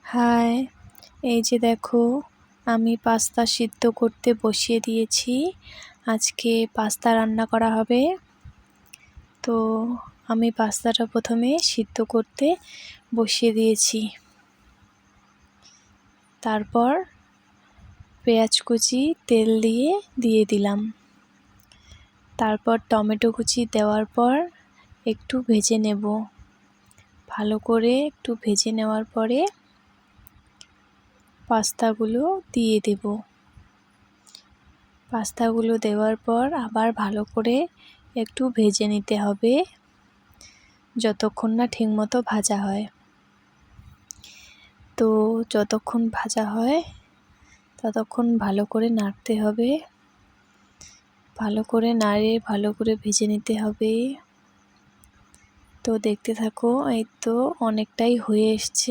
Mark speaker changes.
Speaker 1: High, এই যে দেখো আমি পাস্তা সিদ্ধ করতে বসিয়ে দিয়েছি। আজকে পাস্তা রান্না করা হবে। তো আমি পাস্তাটা প্রথমে সিদ্ধ করতে বসিয়ে দিয়েছি। তারপর পেঁয়াজ কুচি তেল দিয়ে দিলাম। তারপর টমেটো কুচি দেওয়ার পর একটু ভেজে নেব। ভালো করে একটু ভেজে নেওয়ার পরে পাস্তাগুলো দিয়ে দেব। পাস্তাগুলো দেওয়ার পর আবার ভালো করে একটু ভেজে নিতে হবে, যতক্ষণ না ঠিকমতো ভাজা হয়। তো যতক্ষণ ভাজা হয় ততক্ষণ ভালো করে নাড়তে হবে। ভালো করে নাড়ে ভালো করে ভেজে নিতে হবে। তো দেখতে থাকো, এই তো অনেকটাই হয়ে এসছে।